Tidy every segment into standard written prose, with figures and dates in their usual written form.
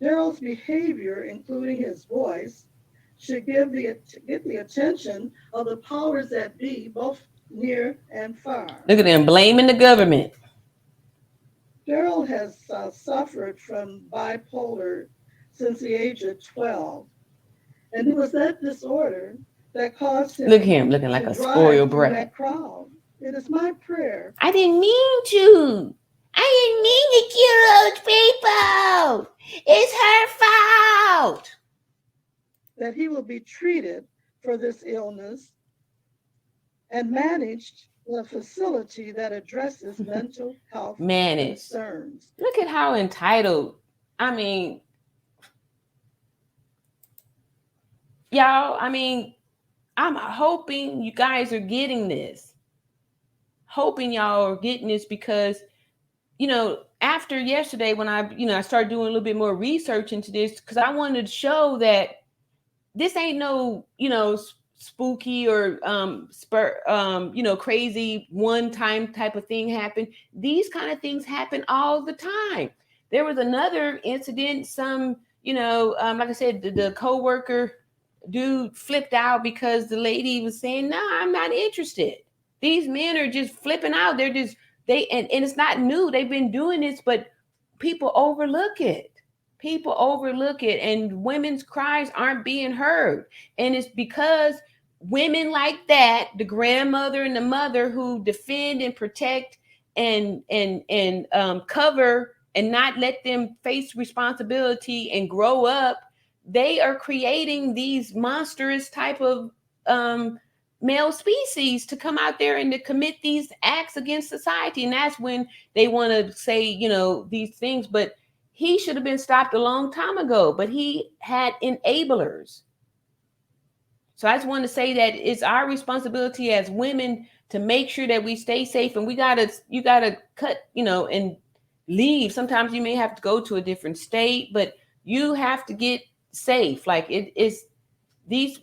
Darrell's behavior, including his voice, should get the attention of the powers that be, both near and far. Look at them blaming the government. Darrell has suffered from bipolar since the age of 12, and it was that disorder that caused Look at him him looking like to a drive spoiled through brat. that crowd. It is my prayer I didn't mean to. I didn't mean to kill those people. It's her fault. that he will be treated for this illness and managed in a facility that addresses mental health Managed. concerns. Look at how entitled. I mean, y'all, I'm hoping you guys are getting this. Hoping y'all are getting this because, after yesterday when I started doing a little bit more research into this, because I wanted to show that this ain't no, spooky or crazy one time type of thing happen. These kind of things happen all the time. There was another incident, like I said, the co-worker dude flipped out because the lady was saying, "No, I'm not interested." These men are just flipping out. They're just and it's not new. They've been doing this, but people overlook it. People overlook it, and women's cries aren't being heard. And it's because women like that, the grandmother and the mother who defend and protect and cover and not let them face responsibility and grow up, they are creating these monstrous type of male species to come out there and to commit these acts against society. And that's when they want to say, these things. But he should have been stopped a long time ago, but he had enablers. So I just want to say that it's our responsibility as women to make sure that we stay safe, and you gotta cut, and leave. Sometimes you may have to go to a different state, but you have to get safe. Like it is these,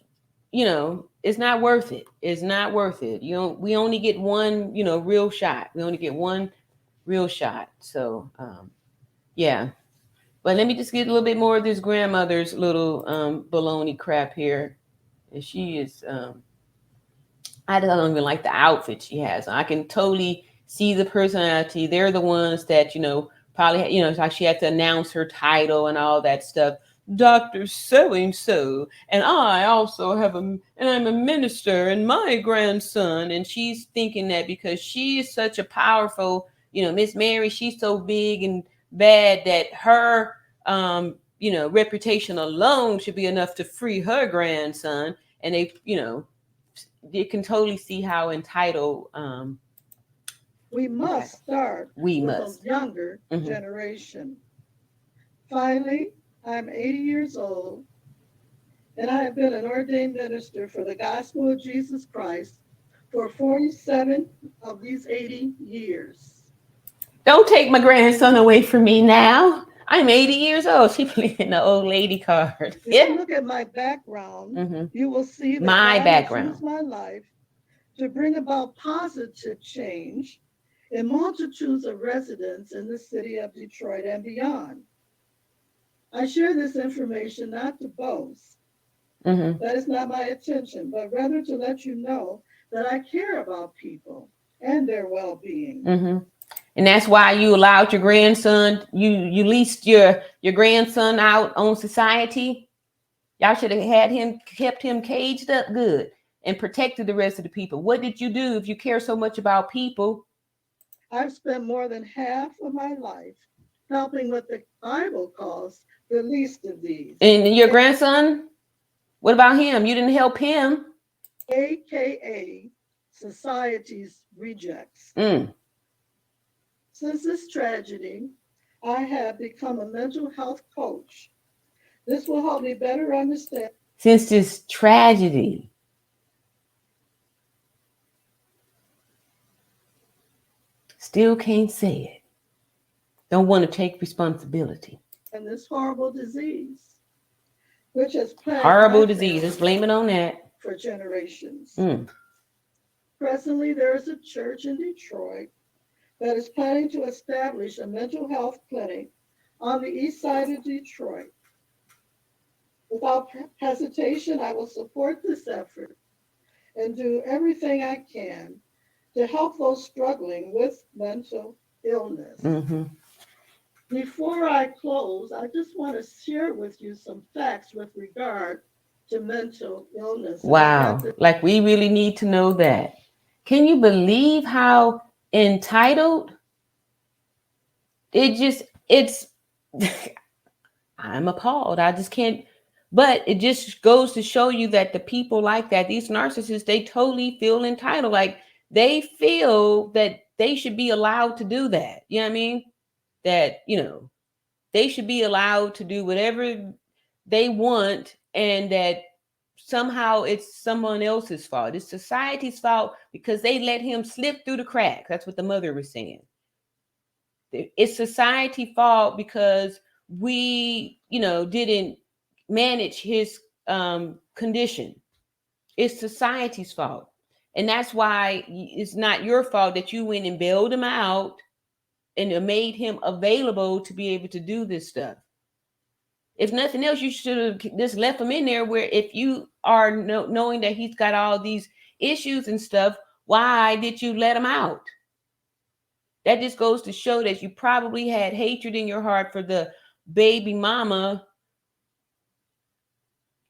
it's not worth it. It's not worth it. We only get one, real shot. We only get one real shot. So, yeah. But let me just get a little bit more of this grandmother's little baloney crap here. And she is I don't even like the outfit she has. I can totally see the personality. They're the ones that, probably, like she had to announce her title and all that stuff. Dr. So-and-so. And I also and I'm a minister and my grandson. And she's thinking that because she is such a powerful, Miss Mary, she's so big and bad that her, reputation alone should be enough to free her grandson. And they, you can totally see how entitled We must start we with a must. younger generation. Finally, I'm 80 years old, and I have been an ordained minister for the gospel of Jesus Christ for 47 of these 80 years. Don't take my grandson away from me now. I'm 80 years old. She playing the old lady card. If Yeah. you look at my background, you will see that My God has background. used my life to bring about positive change in multitudes of residents in the city of Detroit and beyond. I share this information not to boast. That is not my intention, but rather to let you know that I care about people and their well-being. And that's why you allowed your grandson, you leased your grandson out on society. Y'all should have kept him caged up good and protected the rest of the people. What did you do if you care so much about people? I've spent more than half of my life helping what the Bible calls the least of these. And your grandson, what about him? You didn't help him. AKA society's rejects. Since this tragedy, I have become a mental health coach. This will help me better understand. Since this tragedy, still can't say it. Don't want to take responsibility. And this horrible disease, which has plagued horrible disease. Let's blame it on that. For generations. Presently, there is a church in Detroit that is planning to establish a mental health clinic on the east side of Detroit. Without hesitation, I will support this effort and do everything I can to help those struggling with mental illness. Mm-hmm. Before I close, I just want to share with you some facts with regard to mental illness. And I got Wow. this. Like we really need to know that. Can you believe how entitled it's I'm appalled. I just can't. But it just goes to show you that the people like that, these narcissists, they totally feel entitled. Like they feel that they should be allowed to do that. You know what I mean? That, they should be allowed to do whatever they want, and that somehow it's someone else's fault. It's society's fault because they let him slip through the cracks. That's what the mother was saying. It's society's fault because we, didn't manage his condition. It's society's fault. And that's why it's not your fault that you went and bailed him out and made him available to be able to do this stuff. If nothing else, you should have just left him in there, where if you are knowing that he's got all these issues and stuff, why did you let him out? That just goes to show that you probably had hatred in your heart for the baby mama.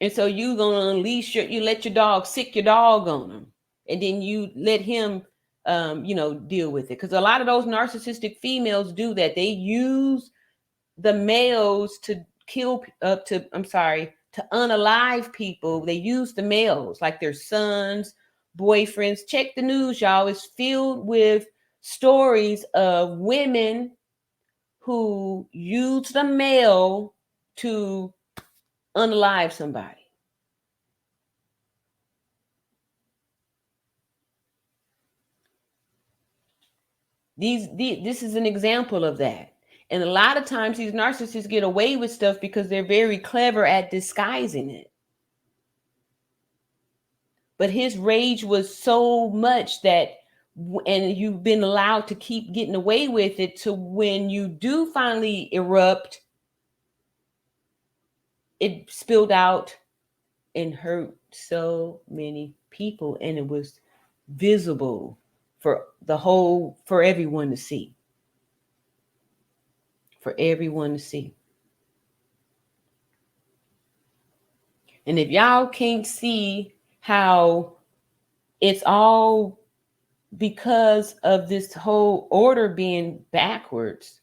And so you gonna unleash you let your dog sick your dog on him. And then you let him, deal with it. Because a lot of those narcissistic females do that. They use the males to to unalive people. They use the males like their sons, boyfriends. Check the news, y'all. It's filled with stories of women who use the male to unalive somebody. This is an example of that. And a lot of times these narcissists get away with stuff because they're very clever at disguising it. But his rage was so much that, and you've been allowed to keep getting away with it, to when you do finally erupt, it spilled out and hurt so many people. And it was visible for everyone to see. For everyone to see. And if y'all can't see how it's all because of this whole order being backwards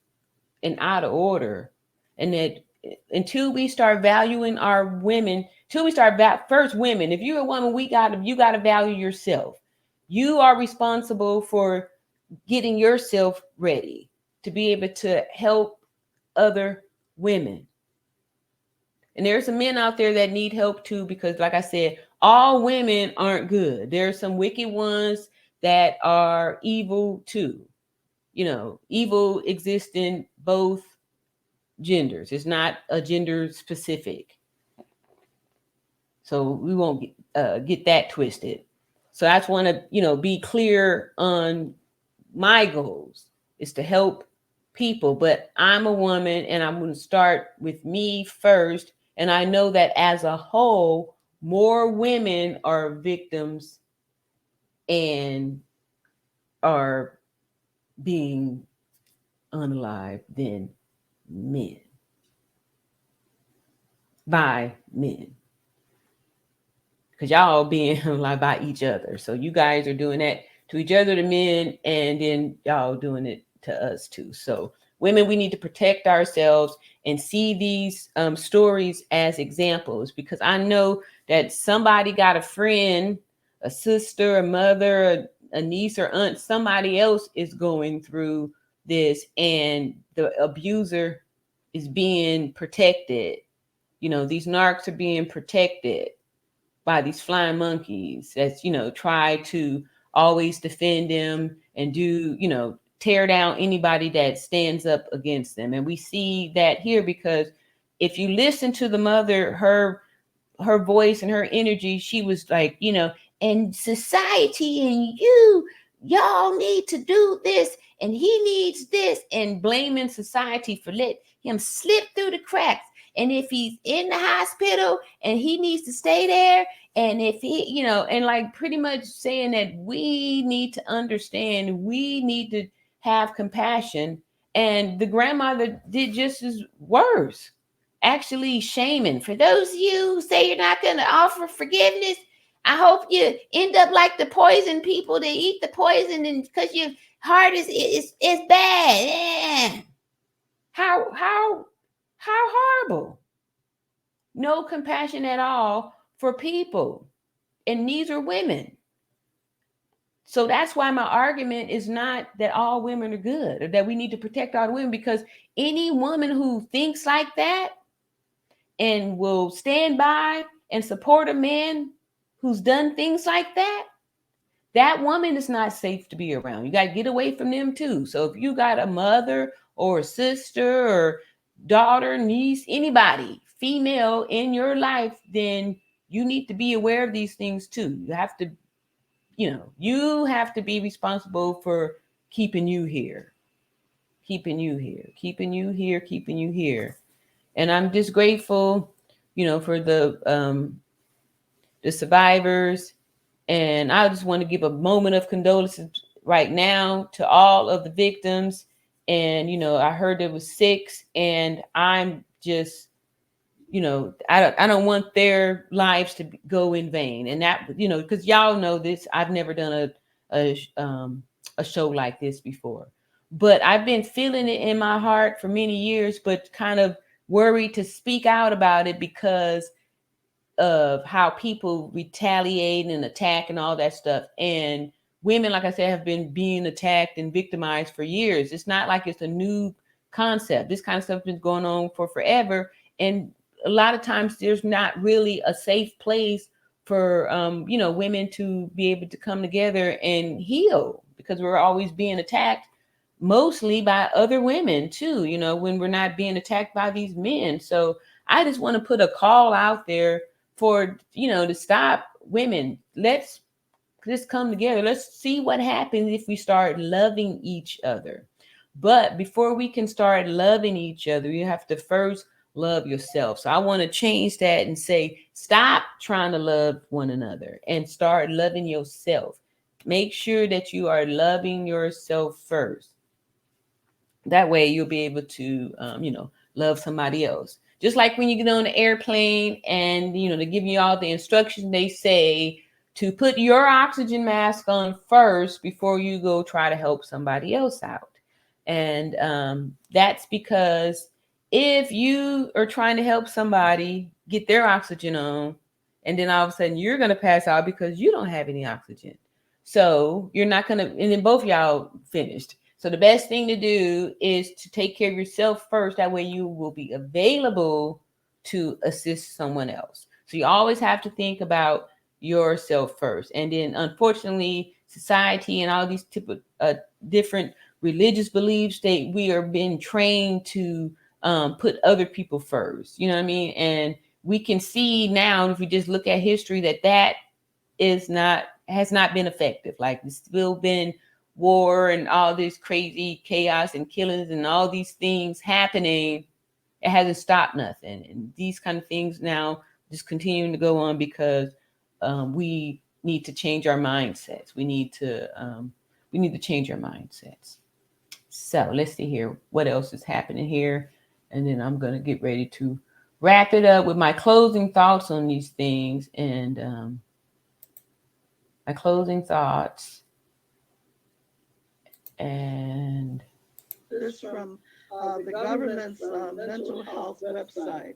and out of order, and that until we start valuing our women, till we start first women, if you're a woman, you gotta value yourself. You are responsible for getting yourself ready to be able to help other women. And there's some men out there that need help too, because like I said, all women aren't good. There's some wicked ones that are evil too. Evil exists in both genders. It's not a gender specific. So we won't get that twisted. So I just want to, be clear on my goals is to help people, but I'm a woman and I'm going to start with me first. And I know that as a whole, more women are victims and are being unalived than men. By men. Because y'all being unalived by each other. So you guys are doing that to each other, the men, and then y'all doing it to us too. So women, we need to protect ourselves and see these stories as examples, because I know that somebody got a friend, a sister, a mother, a niece or aunt, somebody else is going through this, and the abuser is being protected. These narcs are being protected by these flying monkeys that's, try to always defend them and do, tear down anybody that stands up against them. And we see that here, because if you listen to the mother, her voice and her energy, she was like, and society and y'all need to do this, and he needs this, and blaming society for him slip through the cracks. And if he's in the hospital and he needs to stay there, and if he, you know, and like pretty much saying that we need to understand, we need to have compassion. And the grandmother did just as worse, actually shaming. For those of you who say you're not going to offer forgiveness, I hope you end up like the poison people that eat the poison, and because your heart is bad. Yeah. How horrible. No compassion at all for people. And these are women. So that's why my argument is not that all women are good or that we need to protect all women, because any woman who thinks like that and will stand by and support a man who's done things like that, that woman is not safe to be around. You got to get away from them too. So if you got a mother or a sister or daughter, niece, anybody, female in your life, then you need to be aware of these things too. You have to, you have to be responsible for keeping you here. And I'm just grateful, for the survivors. And I just want to give a moment of condolences right now to all of the victims. And, I heard there was 6, and I'm just, I don't want their lives to go in vain. And that, because y'all know this, I've never done a show like this before, but I've been feeling it in my heart for many years, but kind of worried to speak out about it because of how people retaliate and attack and all that stuff. And women, like I said, have been being attacked and victimized for years. It's not like it's a new concept. This kind of stuff has been going on for forever. And a lot of times there's not really a safe place for, women to be able to come together and heal, because we're always being attacked, mostly by other women too, when we're not being attacked by these men. So I just want to put a call out there for, to stop women. Let's just come together. Let's see what happens if we start loving each other. But before we can start loving each other, you have to first love yourself. So I want to change that and say, stop trying to love one another and start loving yourself. Make sure that you are loving yourself first. That way you'll be able to, love somebody else. Just like when you get on the airplane and, they give you all the instructions, they say to put your oxygen mask on first before you go try to help somebody else out. And that's because if you are trying to help somebody get their oxygen on, and then all of a sudden you're going to pass out because you don't have any oxygen. So you're not going to, and then both y'all finished. So the best thing to do is to take care of yourself first. That way you will be available to assist someone else. So you always have to think about yourself first. And then unfortunately, society and all these different religious beliefs, we are being trained to put other people first. You know what I mean? And we can see now, if we just look at history, that has not been effective. Like, there's still been war and all this crazy chaos and killings and all these things happening. It hasn't stopped nothing. And these kind of things now just continuing to go on because we need to change our mindsets. We need to change our mindsets. So let's see here what else is happening here, and then I'm going to get ready to wrap it up with my closing thoughts on these things. And my closing thoughts. And this from the government's mental health website.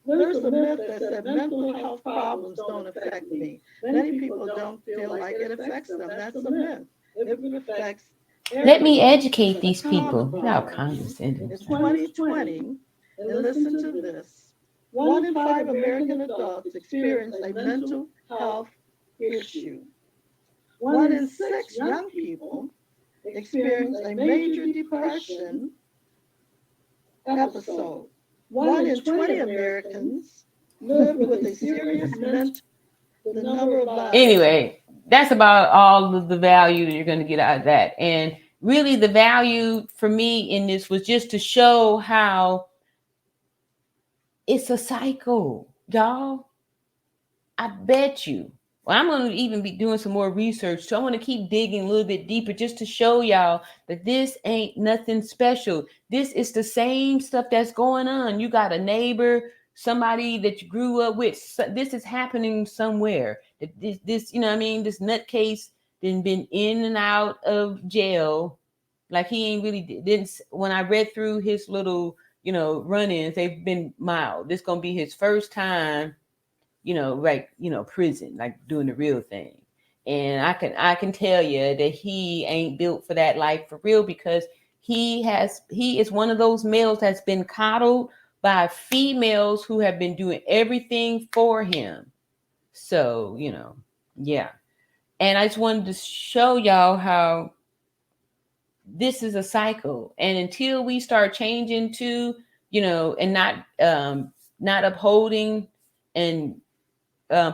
There's a myth that said mental health problems don't affect me. Many people don't feel like it affects them. That's a myth. It affects. Let me educate these people without condescending. In 2020, and listen to this, 1 in 5 American adults experience a mental health issue. 1 in 6 young people experience a major depression episode. 1 in 20 Americans live with a serious mental. Anyway, that's about all of the value that you're going to get out of that. And really the value for me in this was just to show how it's a cycle, y'all. I bet you. Well, I'm going to even be doing some more research. So I want to keep digging a little bit deeper just to show y'all that this ain't nothing special. This is the same stuff that's going on. You got a neighbor, somebody that you grew up with. This is happening somewhere. This, you know what I mean? This nutcase been in and out of jail. Like he ain't really didn't. When I read through his little, run-ins, they've been mild. This going to be his first time, like, prison, like doing the real thing. And I can tell you that he ain't built for that life for real, because he is one of those males that's been coddled by females who have been doing everything for him. So, yeah. And I just wanted to show y'all how this is a cycle. And until we start changing to, and not upholding and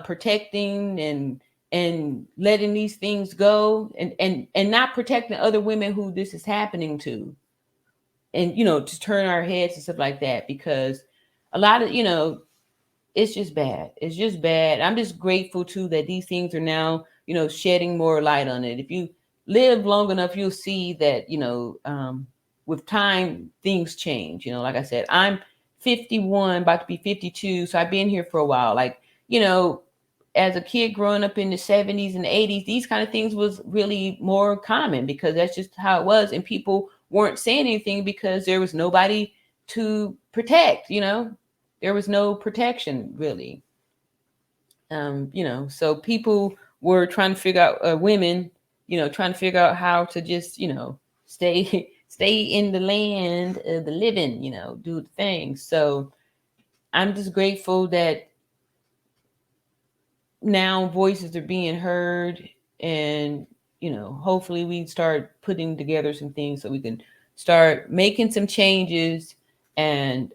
protecting and letting these things go, and not protecting other women who this is happening to, and to turn our heads and stuff like that, because a lot of it's just bad. It's just bad. I'm just grateful too that these things are now shedding more light on it. If you live long enough, you'll see that with time things change. Like I said, I'm 51, about to be 52, so I've been here for a while. Like, as a kid growing up in the 70s and 80s, these kind of things was really more common, because that's just how it was, and people weren't saying anything because there was nobody to protect. There was no protection really. So people were trying to figure out, women, trying to figure out how to just, stay stay in the land of the living, do the thing. So I'm just grateful that now voices are being heard, and hopefully we start putting together some things so we can start making some changes, and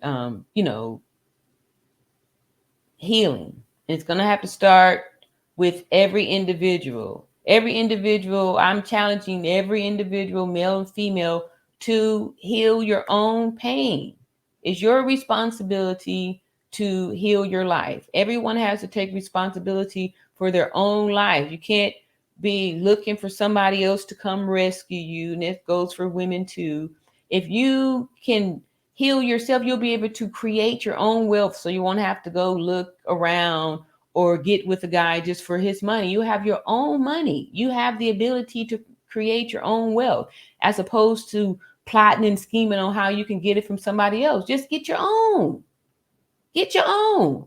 healing. It's going to have to start with every individual. I'm challenging every individual, male and female, to heal your own pain. It's your responsibility to heal your life. Everyone has to take responsibility for their own life. You can't be looking for somebody else to come rescue you. And this goes for women too. If you can heal yourself, you'll be able to create your own wealth, so you won't have to go look around or get with a guy just for his money. You have your own money. You have the ability to create your own wealth, as opposed to plotting and scheming on how you can get it from somebody else. Just get your own. Get your own.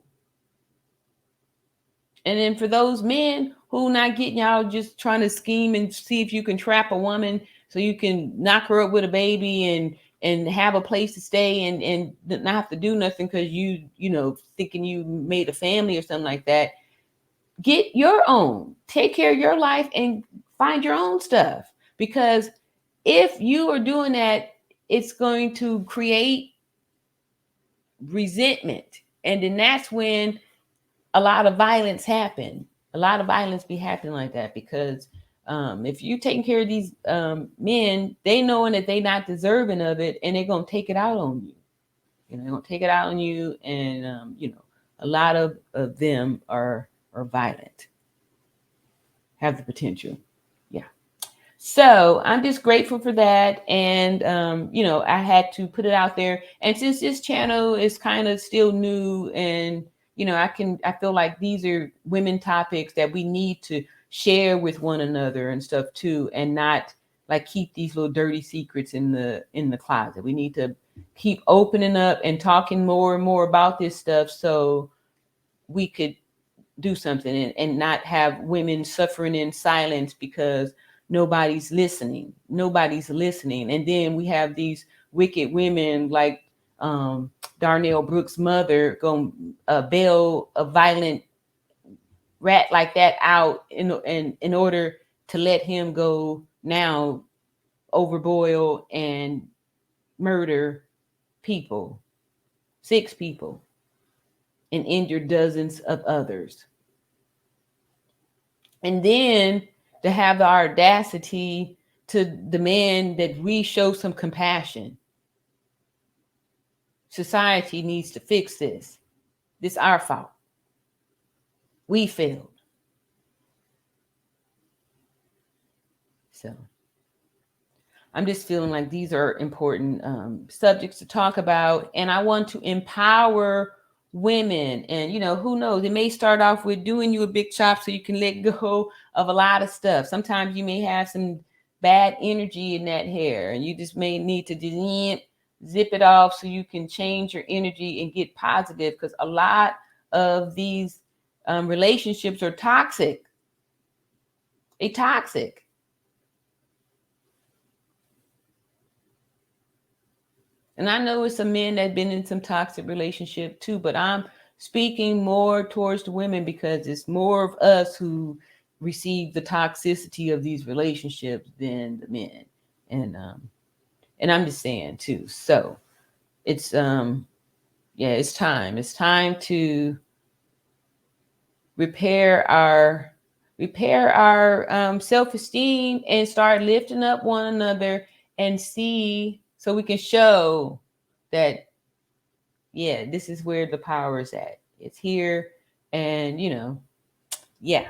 And then for those men who not getting, y'all just trying to scheme and see if you can trap a woman so you can knock her up with a baby and have a place to stay and not have to do nothing because you thinking you made a family or something like that. Get your own. Take care of your life and find your own stuff. Because if you are doing that, it's going to create resentment. And then that's when a lot of violence happen. A lot of violence be happening like that, because if you taking care of these men, they knowing that they not deserving of it, and they're gonna take it out on you. They're gonna take it out on you, and a lot of them are violent, have the potential. Yeah. So I'm just grateful for that, and I had to put it out there. And since this channel is kind of still new, and I feel like these are women topics that we need to share with one another and stuff too, and not like keep these little dirty secrets in the closet. We need to keep opening up and talking more and more about this stuff, so we could do something, and not have women suffering in silence because nobody's listening. And then we have these wicked women like Darnell Brooks' mother going bail a violent rat like that out in order to let him go now overboil and murder people, 6 people, and injure dozens of others. And then to have the audacity to demand that we show some compassion. Society needs to fix this. This is our fault. We failed. So I'm just feeling like these are important subjects to talk about. And I want to empower women. And, who knows? It may start off with doing you a big chop so you can let go of a lot of stuff. Sometimes you may have some bad energy in that hair, and you just may need to just zip it off so you can change your energy and get positive, because a lot of these relationships are toxic. They're toxic. And I know it's some men that have been in some toxic relationship too, but I'm speaking more towards the women because it's more of us who receive the toxicity of these relationships than the men. And I'm just saying too. So it's it's time. It's time to repair our self-esteem and start lifting up one another and see, so we can show that, this is where the power is at. It's here. And,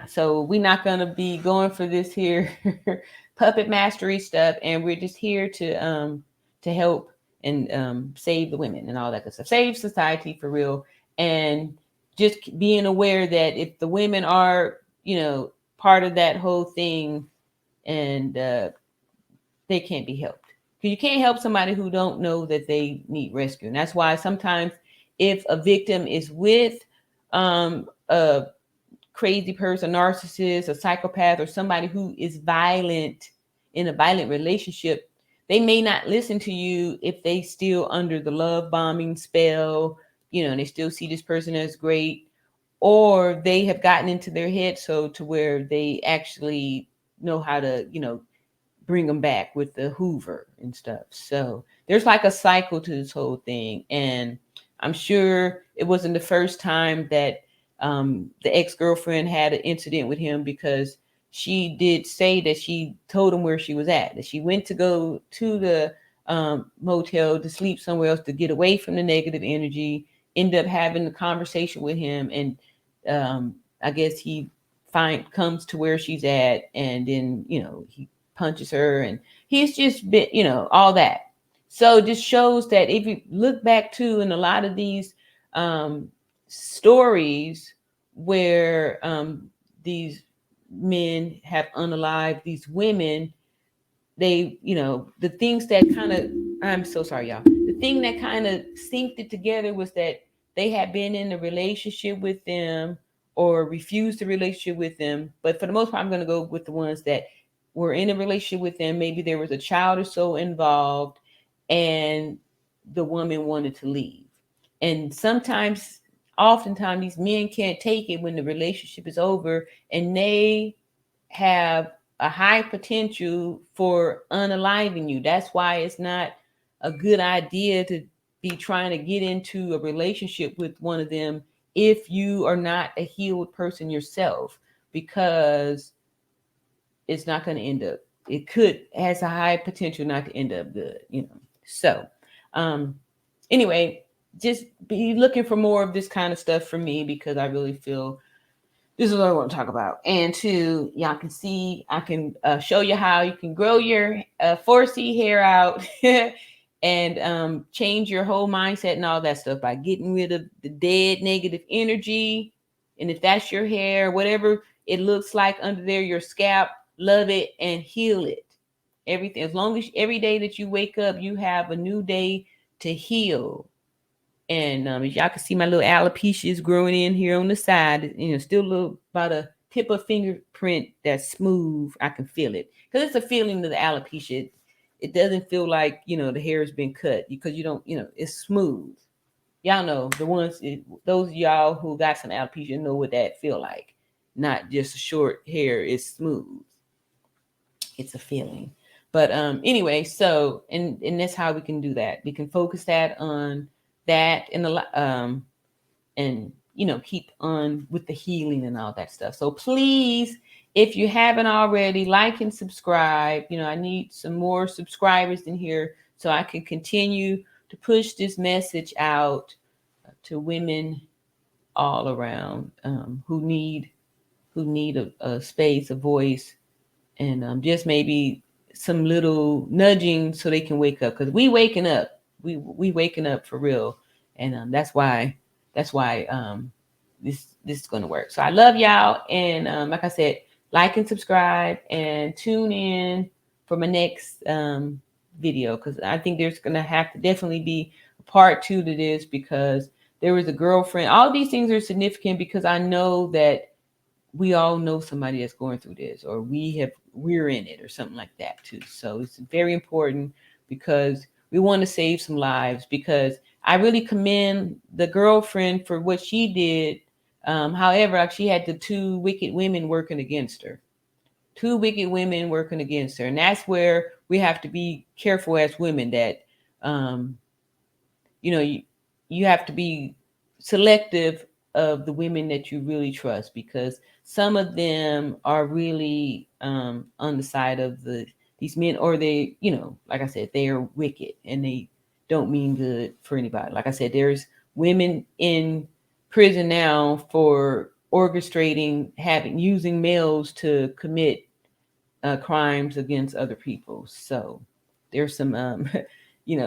so we're not going to be going for this here puppet mastery stuff. And we're just here to help and save the women and all that good stuff. Save society for real. And just being aware that if the women are, part of that whole thing, and they can't be helped. Because you can't help somebody who don't know that they need rescue. And that's why sometimes if a victim is with a crazy person, a narcissist, a psychopath, or somebody who is violent in a violent relationship, they may not listen to you if they still under the love bombing spell, and they still see this person as great, or they have gotten into their head so to where they actually know how to, bring them back with the Hoover and stuff. So there's like a cycle to this whole thing. And I'm sure it wasn't the first time that the ex-girlfriend had an incident with him, because she did say that she told him where she was at, that she went to go to the motel to sleep somewhere else to get away from the negative energy, end up having a conversation with him. And I guess he comes to where she's at, and then, he punches her, and he's just been, all that. So it just shows that if you look back to in a lot of these stories where these men have unalived these women, they, the things that kind of, I'm so sorry, y'all. The thing that kind of synced it together was that they had been in a relationship with them or refused the relationship with them. But for the most part, I'm going to go with the ones that were in a relationship with them. Maybe there was a child or so involved, and the woman wanted to leave. And oftentimes these men can't take it when the relationship is over, and they have a high potential for unaliving you. That's why it's not a good idea to be trying to get into a relationship with one of them if you are not a healed person yourself, because it's not going to end up, has a high potential not to end up good, So anyway, just be looking for more of this kind of stuff for me, because I really feel this is what I want to talk about. And two, y'all can see, I can show you how you can grow your 4C hair out and change your whole mindset and all that stuff by getting rid of the dead negative energy. And if that's your hair, whatever it looks like under there, your scalp, love it and heal it. Everything, as long as every day that you wake up, you have a new day to heal. And as y'all can see, my little alopecia is growing in here on the side. Still a little, about a tip of fingerprint that's smooth. I can feel it, because it's a feeling of the alopecia. It doesn't feel like, the hair has been cut, because you don't, it's smooth. Y'all know the ones, those of y'all who got some alopecia know what that feel like. Not just short hair, it's smooth. It's a feeling. But anyway, so and that's how we can do that. We can focus that on that and keep on with the healing and all that stuff. So please, If you haven't already, like and subscribe. You know, I need some more subscribers in here so I can continue to push this message out to women all around who need a space, a voice, and just maybe some little nudging so they can wake up, because we waking up, we waking up for real, and that's why this is going to work. So I love y'all, and like I said, like and subscribe, and tune in for my next video, because I think there's going to have to definitely be a part 2 to this, because there was a girlfriend. All these things are significant because I know that we all know somebody that's going through this, or we're in it or something like that too. So it's very important, because we want to save some lives, because I really commend the girlfriend for what she did. However, she had the two wicked women working against her. Two wicked women working against her. And that's where we have to be careful as women, that um, you have to be selective of the women that you really trust, because some of them are really on the side of these men, or they, like I said, they are wicked and they don't mean good for anybody. Like I said, there's women in prison now for orchestrating, using males to commit crimes against other people. So there's some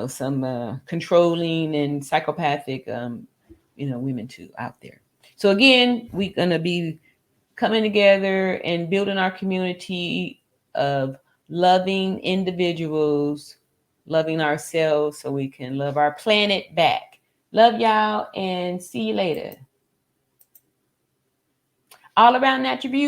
some controlling and psychopathic women too out there. So again, we're gonna be coming together and building our community of loving individuals, loving ourselves, so we can love our planet back. Love y'all, and see you later. All around natural beauty.